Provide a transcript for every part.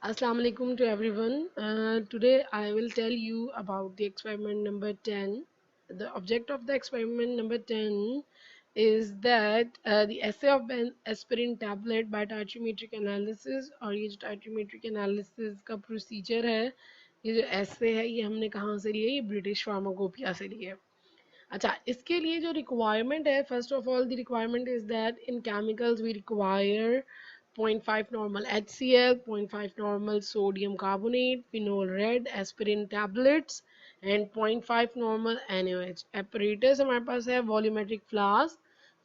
Assalamu alaikum to everyone. Today I will tell you about the experiment number 10. The object of the experiment number 10 is that the assay of an aspirin tablet by tiometric analysis, और ये जो tiometric analysis का procedure है, ये जो assay है ये हमने कहाँ से लिया है? ये ब्रिटिश फार्माकोपिया से लिया है. अच्छा, इसके लिए जो रिक्वायरमेंट है, first of all the requirement is that in chemicals we require 0.5 normal HCl, 0.5 normal sodium carbonate, phenol red, aspirin tablets and 0.5 normal NaOH. apparatus हमारे पास है volumetric flask,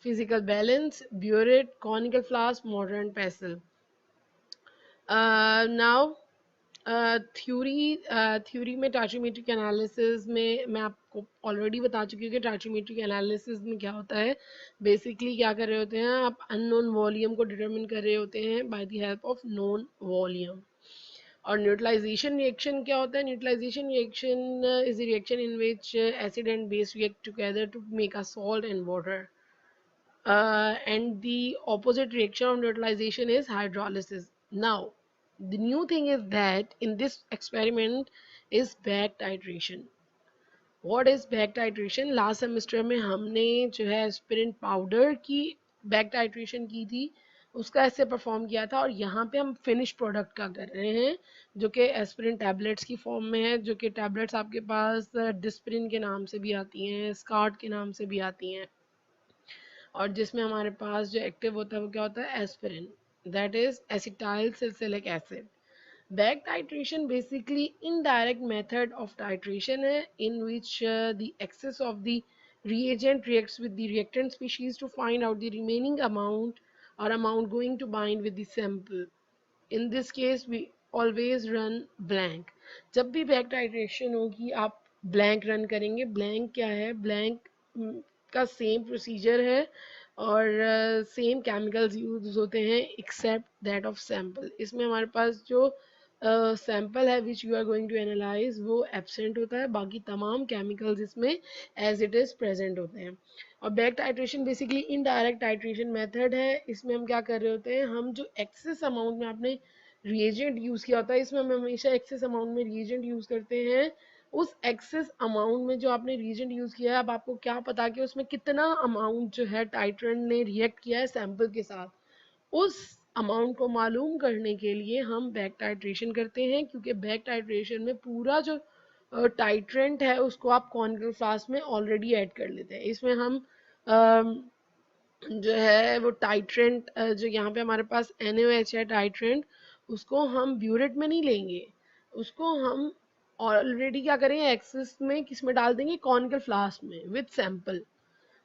physical balance, burette, conical flask, mortar and pestle. Now theory में titrimetric analysis में मैं आपको already बता चुकी हूँ कि टाइट्रोमेट्रिक एनालिसिस में क्या होता है. बेसिकली क्या कर रहे होते हैं, आप अननोन वॉल्यूम को डिटरमिन कर रहे होते हैं by the help of known volume. और न्यूट्रलाइजेशन रिएक्शन क्या होता है? Neutralisation reaction is the reaction in which acid and base react together to make a salt and water. And the opposite reaction of neutralization is hydrolysis. Now, the new thing is that in this experiment is back titration. What is back titration? Last semester में हमने जो है aspirin powder की back titration की थी, उसका ऐसे perform किया था. और यहाँ पे हम फिनिश प्रोडक्ट का कर रहे हैं जो कि एस्पिरिन टैबलेट्स की फॉर्म में है, जो कि टैबलेट्स आपके पास डिस्प्रिन के नाम से भी आती हैं, स्कार्ट के नाम से भी आती हैं, और जिसमें हमारे पास जो एक्टिव होता है वो क्या होता है? Aspirin, that is acetyl salicylic acid. Back titration basically indirect method of titration है in which the excess of the reagent reacts with the reactant species to find out the remaining amount or amount going to bind with the sample. In this case we always run blank. जब भी back titration होगी आप blank run करेंगे. Blank क्या है? Blank का same procedure है और सेम केमिकल्स यूज होते हैं एक्सेप्ट दैट ऑफ सैम्पल. इसमें हमारे पास जो सैम्पल है which you are going to analyse वो एब्सेंट होता है, बाकी तमाम केमिकल्स इसमें एज इट इज़ प्रेजेंट होते हैं. और back titration basically indirect titration method है. इसमें हम क्या कर रहे होते हैं, हम जो एक्सेस अमाउंट में आपने रिएजेंट यूज़ किया होता है, इसमें हम हमेशा एक्सेस अमाउंट में रिएजेंट यूज़ करते हैं. उस एक्सेस अमाउंट में जो आपने रिएजेंट यूज़ किया है, अब आपको क्या पता कि उसमें कितना अमाउंट जो है टाइट्रेंट ने रिएक्ट किया है सैंपल के साथ. उस अमाउंट को मालूम करने के लिए हम बैक टाइट्रेशन करते हैं, क्योंकि बैक टाइट्रेशन में पूरा जो टाइट्रेंट है उसको आप कॉनिकल फ्लास्क में ऑलरेडी ऐड कर लेते हैं. इसमें हम जो है वो टाइट्रेंट जो यहाँ पे हमारे पास NaOH है टाइट्रेंट, उसको हम ब्यूरेट में नहीं लेंगे, उसको हम ऑलरेडी क्या करेंगे, एक्सेस में किस में डाल देंगे? कॉनिकल फ्लास्क में विद सैंपल.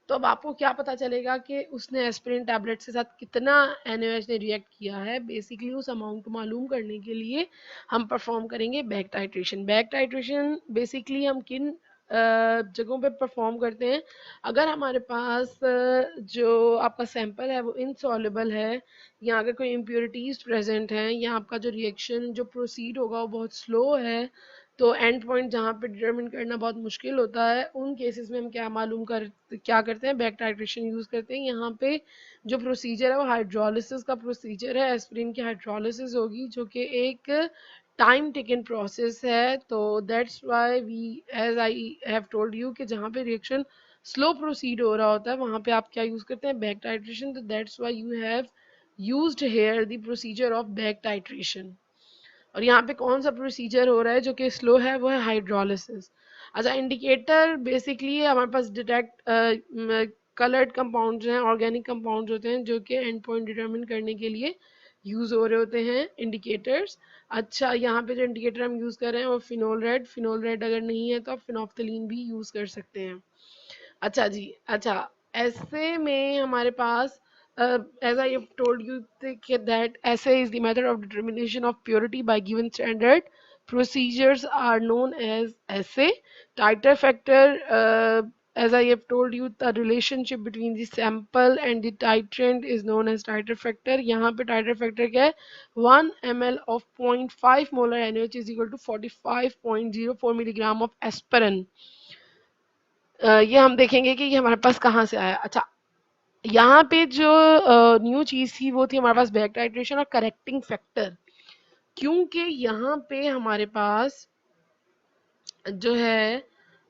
तो अब आपको क्या पता चलेगा कि उसने एस्पिरिन टैबलेट के साथ कितना NaOH ने रिएक्ट किया है. बेसिकली उस अमाउंट को मालूम करने के लिए हम परफॉर्म करेंगे back titration. Back titration basically हम किन जगहों पे परफॉर्म करते हैं? अगर हमारे पास जो आपका सैंपल है वो इनसॉल्युबल है, या अगर कोई इम्प्योरिटीज़ प्रेजेंट हैं, या आपका जो रिएक्शन जो प्रोसीड होगा वो बहुत स्लो है, तो एंड पॉइंट जहाँ पे डिटरमिन करना बहुत मुश्किल होता है, उन केसेस में हम क्या करते हैं? बैक टाइट्रेशन यूज़ करते हैं. यहाँ पे जो प्रोसीजर है वो हाइड्रोलिसिस का प्रोसीजर है. एस्पिरिन की हाइड्रोलिसिस होगी जो कि एक टाइम टेकन प्रोसेस है. तो that's why we, as I have told you, कि जहाँ पे रिएक्शन स्लो प्रोसीड हो रहा होता है वहाँ पे आप क्या यूज़ करते हैं? Back titration. तो that's why you have used here the procedure of back titration. और यहाँ पे कौन सा प्रोसीजर हो रहा है जो कि स्लो है? वो है हाइड्रोलिसिस. अच्छा, इंडिकेटर बेसिकली हमारे पास डिटेक्ट कलर्ड कंपाउंड्स हैं, ऑर्गेनिक कंपाउंड्स होते हैं जो कि एंड पॉइंट डिटरमिन करने के लिए यूज़ हो रहे होते हैं इंडिकेटर्स. अच्छा, यहाँ पे जो इंडिकेटर हम यूज़ कर रहे हैं वो फिनोल रेड. फिनोल रेड अगर नहीं है तो आप फिनोफ्थलीन भी यूज़ कर सकते हैं. अच्छा जी. अच्छा, ऐसे में हमारे पास as I have told you that assay is the method of determination of purity by given standard. Procedures are known as assay. Titer factor, as I have told you, the relationship between the sample and the titrant is known as titer factor. यहाँ पे titer factor क्या है? 1 ml of 0.5 molar NaOH is equal to 45.04 milligram of aspirin. ये हम देखेंगे कि ये हमारे पास कहाँ से आया. अच्छा, यहाँ पे जो न्यू चीज़ थी वो थी हमारे पास बैक टाइट्रेशन और करेक्टिंग फैक्टर. क्योंकि यहाँ पे हमारे पास जो है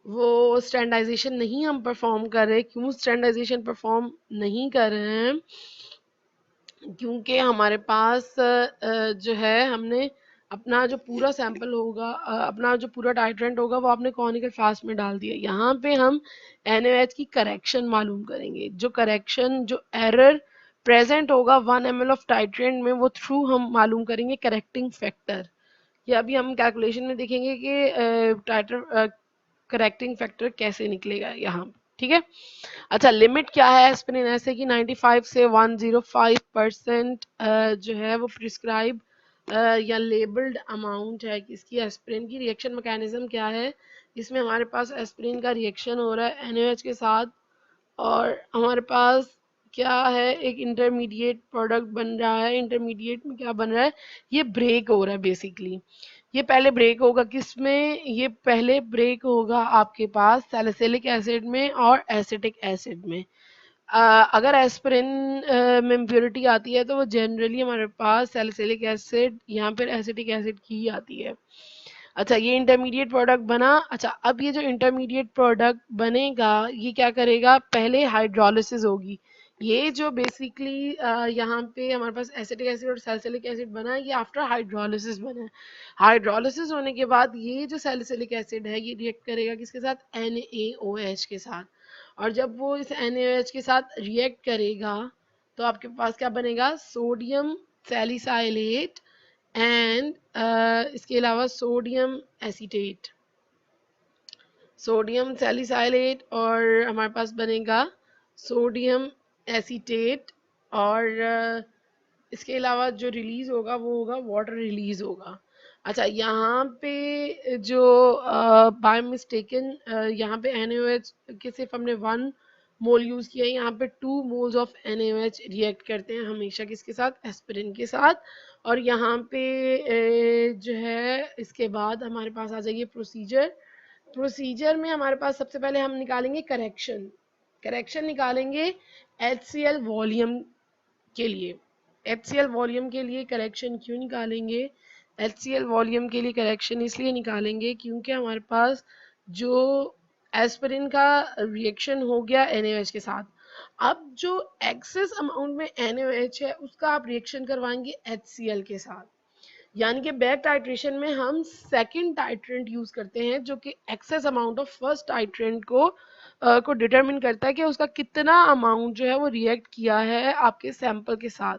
वो स्टैंडर्डाइजेशन नहीं हम परफॉर्म कर रहे। क्यों स्टैंडर्डाइजेशन परफॉर्म नहीं कर रहे हैं? क्योंकि हमारे पास जो है हमने अपना जो पूरा सैंपल होगा, अपना जो पूरा टाइट्रेंट होगा वो आपने कॉनिकल फ्लास्क में डाल दिया। यहाँ पे हम NaOH की करेक्शन मालूम करेंगे। जो करेक्शन, जो एरर प्रेजेंट होगा 1 ml ऑफ टाइट्रेंट में, वो थ्रू हम मालूम करेंगे करेक्टिंग फैक्टर। ये अभी हम कैलकुलेशन में देखेंगे कि टाइटर करेक्टिंग फैक्टर कैसे निकलेगा यहाँ। ठीक है। अच्छा, लिमिट क्या है एस्पिरिन ऐसे कि 95 से 105% जो है वो प्रिस्क्राइब या लेबल्ड अमाउंट है किसकी, एस्पिरिन की। रिएक्शन मैकेनिज्म क्या है? इसमें हमारे पास एस्पिरिन का रिएक्शन हो रहा है NaOH के साथ, और हमारे पास क्या है, एक इंटरमीडिएट प्रोडक्ट बन रहा है। इंटरमीडिएट में क्या बन रहा है? ये ब्रेक हो रहा है बेसिकली। ये पहले ब्रेक होगा किसमें? ये पहले ब्रेक होगा आपके पास सैलिसिलिक एसिड में और एसिटिक एसिड में। अगर एस्पिरिन में इम्प्योरिटी आती है तो वो जनरली हमारे पास सैलिसिलिक एसिड यहाँ पर एसिटिक एसिड की आती है। अच्छा, ये इंटरमीडिएट प्रोडक्ट बना। अच्छा, अब ये जो इंटरमीडिएट प्रोडक्ट बनेगा ये क्या करेगा? पहले हाइड्रोलिसिस होगी। ये जो बेसिकली यहाँ पे हमारे पास एसिटिक एसिड और सैलिसिलिक एसिड बना है, ये आफ्टर हाइड्रोलिसिस बना है। हाइड्रोलिसिस होने के बाद ये जो सैलिसिलिक एसिड है ये रिएक्ट करेगा किसके साथ? NaOH के साथ। और जब वो इस NaOH के साथ रिएक्ट करेगा तो आपके पास क्या बनेगा? सोडियम सैलिसाइलेट एंड इसके अलावा सोडियम एसीटेट, सोडियम सैलिसाइलेट, और हमारे पास बनेगा सोडियम एसीटेट। और इसके अलावा जो रिलीज होगा वो होगा वाटर रिलीज होगा। अच्छा, यहाँ पे जो बाय मिस्टेकन यहाँ पे NaOH के सिर्फ हमने 1 मोल यूज किया है, यहाँ पे 2 मोल्स ऑफ NaOH रिएक्ट करते हैं हमेशा किसके साथ? एस्पिरिन के साथ। और यहाँ पे जो है इसके बाद हमारे पास आ जाइए प्रोसीजर। प्रोसीजर में हमारे पास सबसे पहले हम निकालेंगे करेक्शन। करेक्शन निकालेंगे HCl वॉल्यूम के लिए। HCl वॉल्यूम के लिए करेक्शन क्यों निकालेंगे? HCl वॉल्यूम के लिए करेक्शन इसलिए निकालेंगे क्योंकि हमारे पास जो एस्पिरिन का रिएक्शन हो गया NaOH के साथ, अब जो एक्सेस अमाउंट में NaOH है उसका आप रिएक्शन करवाएंगे HCl के साथ। यानी कि बैक टाइट्रेशन में हम सेकंड टाइट्रेंट यूज करते हैं जो कि excess amount of first titrant को डिटरमिन करता है कि उसका कितना अमाउंट जो है वो रिएक्ट किया है आपके सैंपल के साथ।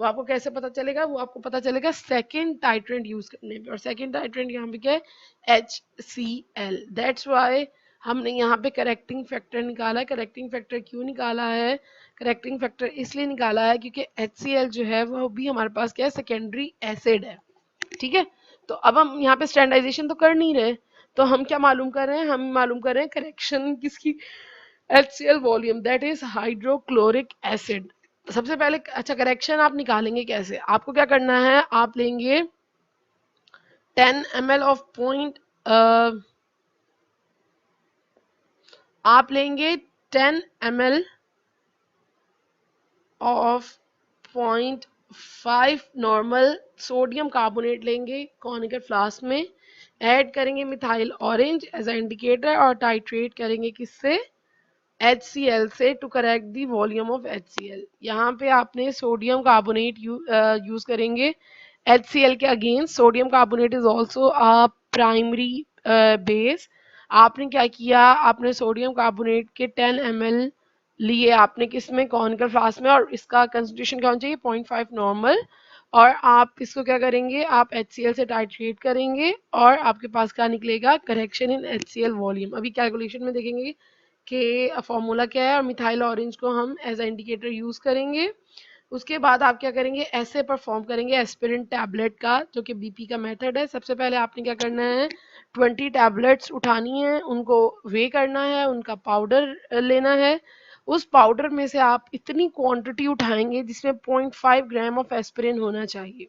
वो आपको कैसे पता चलेगा? वो आपको पता चलेगा सेकंड टाइट्रेंट यूज करने पे। और सेकंड टाइट्रेंट यहाँ पे क्या है? HCl। दैट्स वाई हमने यहाँ पे करेक्टिंग फैक्टर निकाला है। करेक्टिंग फैक्टर क्यों निकाला है? करेक्टिंग फैक्टर इसलिए निकाला है क्योंकि HCl जो है वो भी हमारे पास क्या है? सेकेंडरी एसिड है। ठीक है। तो अब हम यहाँ पे स्टैंडर्डाइजेशन तो कर नहीं रहे, तो हम क्या मालूम कर रहे हैं? हम मालूम कर रहे हैं करेक्शन किसकी? HCl volume, that is hydrochloric acid. सबसे पहले अच्छा करेक्शन आप निकालेंगे कैसे? आपको क्या करना है? आप लेंगे 10 ml ऑफ पॉइंट, आप लेंगे 10 ml of 0.5 normal sodium carbonate लेंगे कॉनिकल फ्लास्क में, ऐड करेंगे methyl orange as a indicator और टाइट्रेट करेंगे किससे? HCl से to correct the volume of HCl। यहाँ पे आपने सोडियम कार्बोनेट यूज करेंगे HCl के against. Sodium carbonate is also a primary base. आपने क्या किया? आपने सोडियम कार्बोनेट के 10 ml लिए आपने किसमें? कॉनिकल फ्लास्क में, और इसका कंसंट्रेशन क्या होना चाहिए? 0.5 नॉर्मल। और आप इसको क्या करेंगे? आप HCl से टाइट्रेट करेंगे और आपके पास क्या निकलेगा? Correction in HCl volume. अभी कैलकुलेशन में देखेंगे कि फॉर्मूला क्या है, और मिथाइल ऑरेंज को हम एज अ इंडिकेटर यूज करेंगे। उसके बाद आप क्या करेंगे? ऐसे परफॉर्म करेंगे एस्पिरिन टैबलेट का, जो कि BP का मेथड है। सबसे पहले आपने क्या करना है? 20 टैबलेट्स उठानी है, उनको वे करना है, उनका पाउडर लेना है। उस पाउडर में से आप इतनी क्वांटिटी उठाएंगे जिसमें 0.5 ग्राम ऑफ एस्पिरिन होना चाहिए।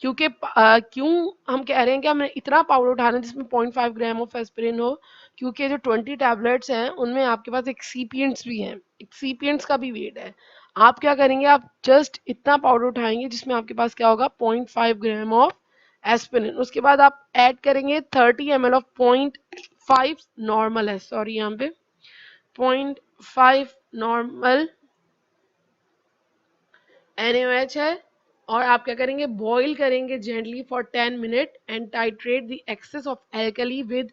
क्योंकि क्यों हम कह रहे हैं कि हमें इतना पाउडर उठाना है जिसमें 0.5 ग्राम ऑफ एस्पिरिन हो? क्योंकि जो 20 टैबलेट्स हैं उनमें आपके पास एक्सीपिएंट्स भी हैं, एक्सीपिएंट्स का भी वेट है। आप क्या करेंगे? आप जस्ट इतना पाउडर उठाएंगे जिसमें आपके पास क्या होगा? 0.5 ग्राम ऑफ एस्पिरिन। उसके बाद आप ऐड करेंगे 30 ml ऑफ 0.5 नॉर्मल है, सॉरी यहाँ पे 0.5 नॉर्मल NaOH है। और आप क्या करेंगे, बॉईल करेंगे gently for 10 minute and titrate the excess of alkali with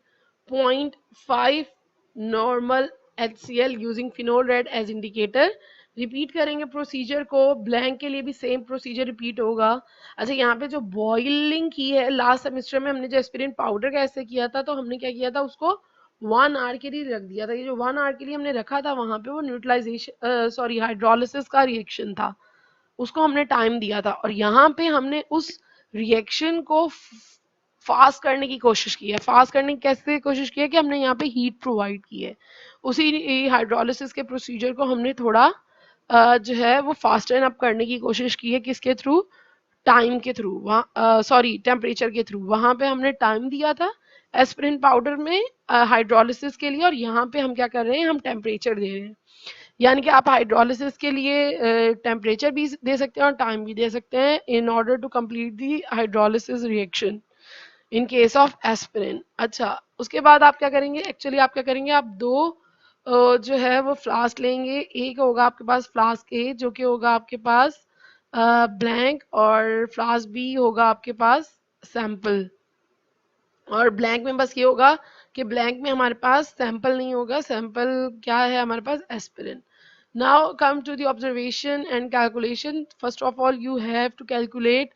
0.5 normal HCl using phenol red as indicator. Repeat करेंगे प्रोसीजर को, ब्लैंक के लिए भी सेम प्रोसीजर रिपीट होगा। अच्छा, यहाँ पे जो बॉइलिंग की है लास्ट सेमेस्टर में हमने जो एस्पिरिन पाउडर कैसे किया था, तो हमने क्या किया था, उसको 1 आवर के लिए रख दिया था। ये जो 1 आवर के लिए हमने रखा था वहां पे वो न्यूट्रलाइजेशन सॉरी हाइड्रोलिसिस का रिएक्शन था, उसको हमने टाइम दिया था। और यहाँ पे हमने उस रिएक्शन को फास्ट करने की कोशिश की है। फास्ट करने की कैसे कोशिश की है कि हमने यहाँ पे हीट प्रोवाइड की है। उसी हाइड्रोलिसिस के प्रोसीजर को हमने थोड़ा जो है वो फास्टन अप करने की कोशिश की है। किसके थ्रू? टाइम के थ्रू, वहाँ सॉरी टेम्परेचर के थ्रू। वहां पे हमने टाइम दिया था एस्पिरिन पाउडर में हाइड्रोलिसिस के लिए, और यहाँ पे हम क्या कर रहे हैं, हम टेम्परेचर दे रहे हैं। यानी कि आप हाइड्रोलिसिस के लिए टेम्परेचर भी दे सकते हैं और टाइम भी दे सकते हैं in order to complete the hydrolysis reaction in case of aspirin. अच्छा, उसके बाद आप क्या करेंगे, एक्चुअली आप क्या करेंगे, आप दो जो है वो फ्लास्क लेंगे। एक होगा आपके पास फ्लास्क ए जो कि होगा आपके पास ब्लैंक, और फ्लास्क बी होगा आपके पास सैंपल। और ब्लैंक में बस ये होगा कि ब्लैंक में हमारे पास सैंपल नहीं होगा, सैंपल क्या है हमारे पास, aspirin. Now come to the observation and calculation. First of all, you have to calculate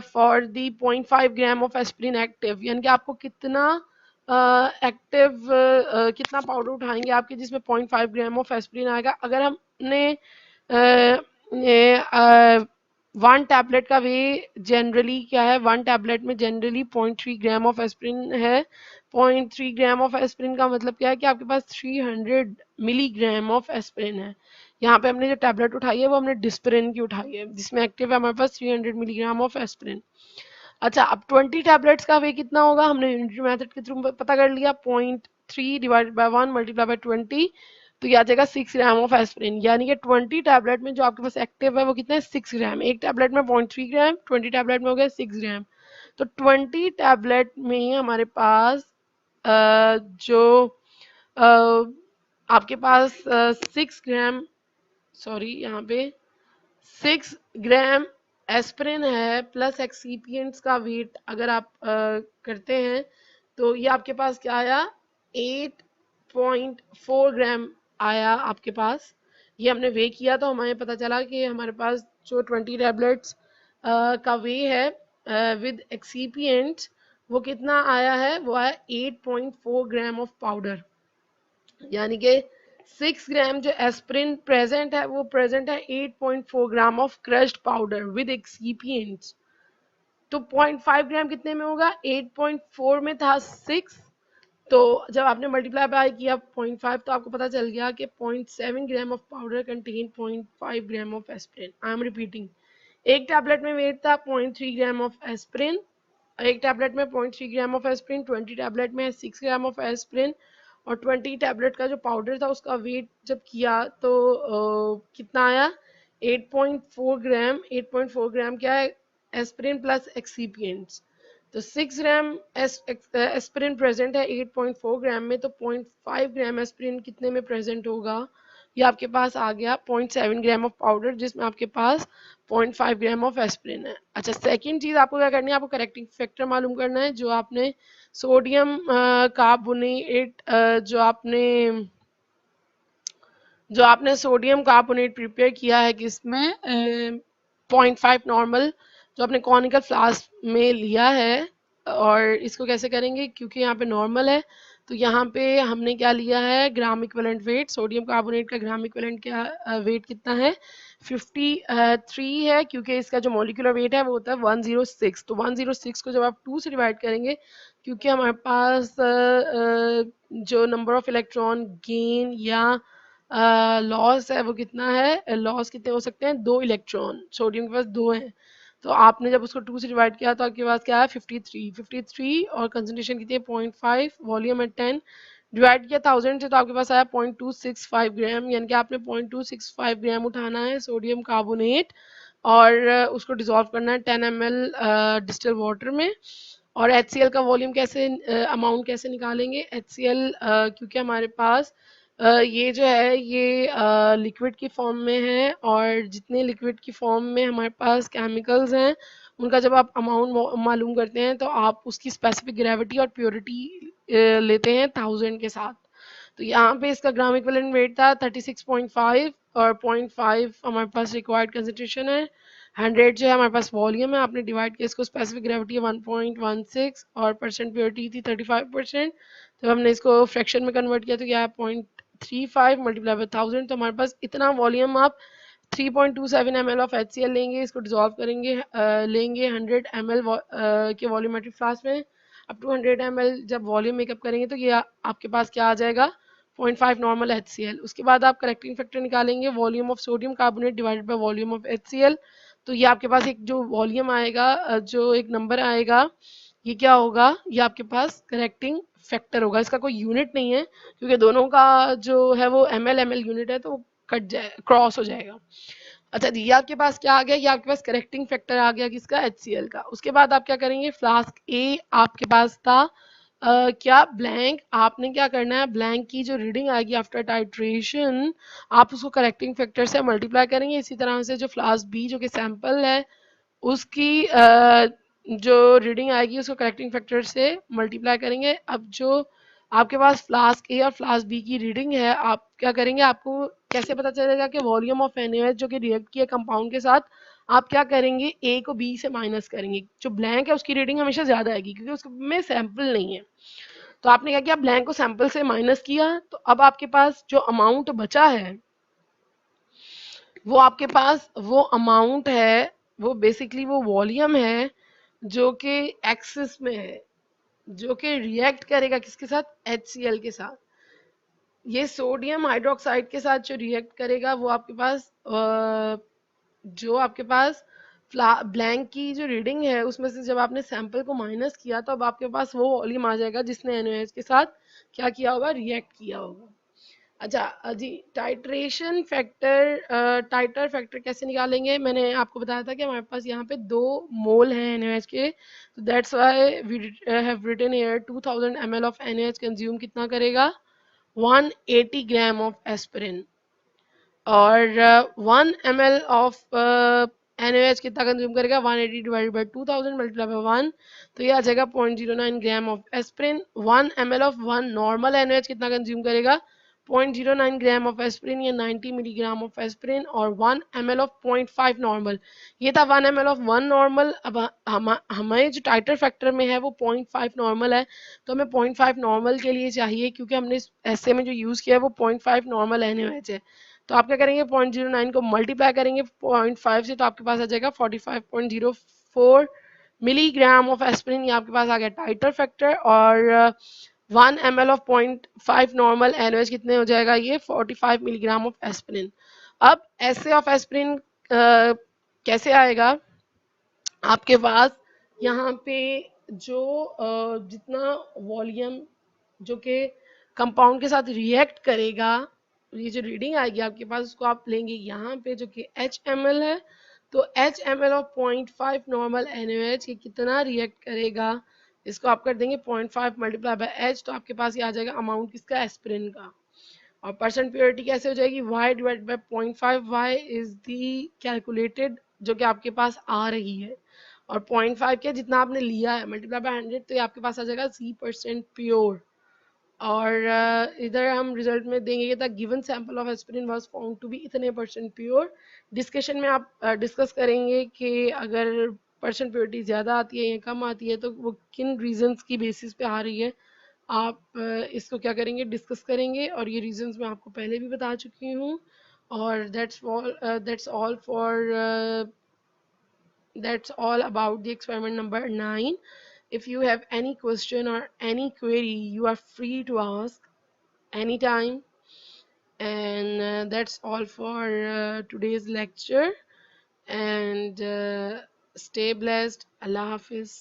for the 0.5 gram of aspirin active, यानी कि आपको कितना एक्टिव कितना पाउडर उठाएंगे आपके जिसमें 0.5 ग्राम ऑफ एस्पिरिन आएगा। अगर हमने 1 टैबलेट का वे जनरली क्या है, 1 टैबलेट में जनरली 0.3 ग्राम ऑफ एस्पिरिन है। 0.3 ग्राम ऑफ एस्पिरिन का मतलब क्या है कि आपके पास 300 मिलीग्राम ऑफ एस्पिरिन है। यहाँ पे हमने जो टैबलेट उठाई है वो हमने डिस्पिरिन की उठाई है जिसमें एक्टिव है हमारे पास 300 मिलीग्राम ऑफ एस्पिरिन। अच्छा, अब 20 टैबलेट्स का वे कितना होगा, हमने यूनिटरी मेथड के थ्रू पता कर लिया। 0.3 डिवाइडेड बाय 1 मल्टीप्लाई बाय 20, तो ये आ जाएगा 6 ग्राम ऑफ एस्पिरिन। यानी कि 20 टैबलेट में जो आपके पास एक्टिव है वो कितना है, 6 ग्राम। एक टैबलेट में 0.3 ग्राम, 20 टैबलेट में हो गया 6 ग्राम। तो 20 टैबलेट में हमारे पास जो आपके पास 6 ग्राम, सॉरी यहाँ पे 6 ग्राम एस्पिरिन है प्लस एक्सीपिएंट्स का वेट अगर आप करते हैं तो ये आपके पास क्या आया, 8.4 ग्राम आया आपके पास। ये हमने वे किया तो हमें पता चला कि हमारे पास जो 20 टैबलेट्स का वे है विद एक्सीपिएंट्स वो कितना आया है, वो आया 8.4 ग्राम ऑफ पाउडर। यानी कि 6 ग्राम जो एस्पिरिन प्रेजेंट है वो प्रेजेंट है 8.4 gram of crushed powder with excipients. तो 0.5 ग्राम कितने में होगा, 8.4 में था 6, तो जब आपने मल्टीप्लाई बाय किया 0.5 तो आपको पता चल गया कि 0.7 gram of powder contain 0.5 gram of aspirin. I am repeating, एक टैबलेट में वेट था 0.3 ग्राम ऑफ एस्पिरिन, एक टैबलेट में 0.3 ग्राम ऑफ एस्पिरिन, 20 टैबलेट में 6 ग्राम ऑफ एस्पिरिन, और 20 टैबलेट का जो पाउडर था उसका वेट जब किया तो कितना आया, 8.4 ग्राम। 8.4 ग्राम क्या है, एस्पिरिन प्लस एक्सीपिएंट्स। तो 6 ग्राम एस्पिरिन प्रेजेंट है 8.4 ग्राम में, तो 0.5 ग्राम एस्पिरिन कितने में प्रेजेंट होगा, ये आपके पास आ गया 0.7 ग्राम ऑफ पाउडर जिसमें आपके पास 0.5 ग्राम ऑफ एस्पिरिन है। अच्छा, सेकंड चीज आपको क्या करनी है, आपको करेक्टिंग फैक्टर मालूम करना है। जो आपने सोडियम कार्बोनेट जो आपने सोडियम कार्बोनेट प्रिपेयर किया है किसमें, 0.5 नॉर्मल जो आपने कॉनिकल फ्लास्क में लिया है। और इसको कैसे करेंगे, क्योंकि यहाँ पे नॉर्मल है तो यहाँ पे हमने क्या लिया है, gram equivalent weight. Sodium carbonate का ग्राम इक्विवेलेंट क्या वेट कितना है, 53 है, क्योंकि इसका जो मॉलिक्यूलर वेट है वो होता है 106। तो 106 को जब आप 2 से डिवाइड करेंगे, क्योंकि हमारे पास जो नंबर ऑफ इलेक्ट्रॉन गेन या लॉस है वो कितना है, लॉस कितने हो सकते हैं, 2 इलेक्ट्रॉन, सोडियम के पास 2 हैं। तो आपने जब उसको 2 से डिवाइड किया तो आपके पास क्या है, 53 और कंसंट्रेशन कितनी है 0.5, वॉल्यूम है 10, डिवाइड किया 1000 से तो आपके पास आया 0.265 ग्राम। यानी कि आपने 0.265 ग्राम उठाना है सोडियम कार्बोनेट और उसको डिसॉल्व करना है 10 ml डिस्टिल वाटर में। और HCl का वॉल्यूम कैसे अमाउंट कैसे निकालेंगे? HCl क्योंकि हमारे पास ये जो है ये लिक्विड की फॉर्म में है, और जितने लिक्विड की फॉर्म में हमारे पास केमिकल्स हैं उनका जब आप अमाउंट मालूम करते हैं तो आप उसकी स्पेसिफिक ग्रेविटी और प्योरिटी लेते हैं 1000 के साथ। तो यहाँ पे इसका ग्राम इक्विवेलेंट वेट था 36.5, और 0.5 हमारे पास रिक्वायर्ड कंसंट्रेशन है। 100 जो है हमारे पास वॉल्यूम है, आपने डिवाइड किया इसको, स्पेसिफिक ग्रेविटी है 1.16 और परसेंट प्योरिटी थी 35%। जब हमने इसको फ्रैक्शन में कन्वर्ट किया तो क्या है 0.35 मल्टीप्लाई बाय 1000, तो हमारे पास इतना वॉल्यूम आप 3.27 ml ऑफ HCl लेंगे, इसको डिजोल्व करेंगे, लेंगे 100 ml के वॉल्यूमेट्रिक फ्लास्क में। अप टू 100 ml जब वॉल्यूम मेकअप करेंगे तो ये आपके पास क्या आ जाएगा 0.5 नॉर्मल HCl। उसके बाद आप करेक्टिंग फैक्टर निकालेंगे, volume of sodium carbonate divided by volume of HCl। तो ये आपके पास एक जो वॉल्यूम आएगा, जो एक नंबर आएगा, ये क्या होगा, ये आपके पास करेक्टिंग फैक्टर होगा। इसका कोई यूनिट नहीं है क्योंकि दोनों का जो है वो ml यूनिट है, तो वो कट जाए, क्रॉस हो जाएगा। अच्छा जी, ये आपके पास क्या आ गया, ये आपके पास करेक्टिंग फैक्टर आ गया किसका, HCl का। उसके बाद आप क्या करेंगे, फ्लास्क ए आपके पास था क्या ब्लैंक। आपने क्या करना है, ब्लैंक की जो रीडिंग आएगी आफ्टर टाइट्रेशन आप उसको करेक्टिंग फैक्टर से मल्टीप्लाई करेंगे। इसी तरह से जो फ्लास्क बी जो कि सैंपल है उसकी जो रीडिंग आएगी उसको करेक्टिंग फैक्टर से मल्टीप्लाई करेंगे। अब जो आपके पास फ्लास्क ए और फ्लास्क बी की रीडिंग है, आप क्या करेंगे, आपको कैसे पता चलेगा कि वॉल्यूम ऑफ NaOH जो कि रिएक्ट किया कंपाउंड के साथ, आप क्या करेंगे, ए को बी से माइनस करेंगे। जो ब्लैंक है उसकी रीडिंग हमेशा ज़्यादा आएगी क्योंकि उसमें सैंपल नहीं है। तो आपने क्या किया, ब्लैंक को सैंपल से माइनस किया, तो अब आपके पास जो अमाउंट बचा है वो आपके पास वो अमाउंट है, वो बेसिकली वो वॉल्यूम है जो कि एक्सिस में है, जो कि रिएक्ट करेगा किसके साथ, HCl के साथ। ये सोडियम हाइड्रोक्साइड के साथ जो रिएक्ट करेगा वो आपके पास जो आपके पास ब्लैंक की जो रीडिंग है उसमें से जब आपने सैंपल को माइनस किया तो अब आपके पास वो वॉल्यूम आ जाएगा जिसने NaOH के साथ क्या किया होगा, रिएक्ट किया होगा। अच्छा जी, टाइट्रेशन फैक्टर, टाइटर फैक्टर कैसे निकालेंगे, मैंने आपको बताया था कि हमारे पास यहाँ पे 2 मोल हैं NaOH के, तो that's why we have written here 2000 ml of NaOH consume कितना करेगा, 180 ग्राम ऑफ एस्पिरिन। और 1 ml ऑफ NaOH कितना कंज्यूम करेगा, 180 डिवाइडेड बाई 2000 मल्टीप्लाई बाई 1, तो ये आ जाएगा 0.09 ग्राम of aspirin. 1 ml of 1 normal NaOH कितना कंज्यूम करेगा, 0.09 ग्राम ऑफ एस्पिरिन या 90 मिलीग्राम ऑफ एस्पिरिन। और 1 ml ऑफ 0.5 नॉर्मल, ये था 1 ml ऑफ 1 नॉर्मल। अब हमें जो टाइटर फैक्टर में है वो 0.5 नॉर्मल है, तो हमें 0.5 नॉर्मल के लिए चाहिए क्योंकि हमने इस ऐसे में जो यूज़ किया है वो 0.5 नॉर्मल NaOH है। तो आप क्या करेंगे, 0.09 को मल्टीप्लाई करेंगे 0.5 से, तो आपके पास आ जाएगा 45.04 मिलीग्राम ऑफ एस्पिरिन। ये आपके पास आ गया टाइटर फैक्टर। और 1 ml ऑफ 0.5 नॉर्मल NaOH कितने हो जाएगा, ये 45 मिलीग्राम ऑफ एस्पिरिन। अब ऐसे ऑफ एस्पिरिन कैसे आएगा, आपके पास यहाँ पे जो जितना वॉल्यूम जो कि कंपाउंड के साथ रिएक्ट करेगा, ये जो रीडिंग आएगी आपके पास उसको आप लेंगे यहाँ पे जो कि HML है, तो HML ऑफ 0.5 नॉर्मल NaOH ये कितना रिएक्ट करेगा, इसको आप कर देंगे 0.5 मल्टीप्लाई बाय H, तो आपके पास ये आ जाएगा अमाउंट किसका, एस्पिरिन का। और परसेंट प्योरिटी कैसे हो जाएगी, y divide by 0.5, y is the calculated जो कि आपके पास आ रही है, और 0.5 के जितना आपने लिया है मल्टीप्लाई बाय 100, तो ये आपके पास आ जाएगा 3% प्योर। और इधर हम रिजल्ट में देंगे कि the given sample of aspirin was found to be इतने परसेंट प्योर। डिस्कशन में आप डिस्कस करेंगे कि अगर परसेंट प्योरिटी ज़्यादा आती है या कम आती है तो वो किन रीजंस की बेसिस पे आ रही है, आप इसको क्या करेंगे, डिस्कस करेंगे। और ये रीजंस मैं आपको पहले भी बता चुकी हूँ। और that's all for that's all about the experiment number 9. If you have any question or any query, you are free to ask anytime. And that's all for today's lecture. And stay blessed. Allah Hafiz.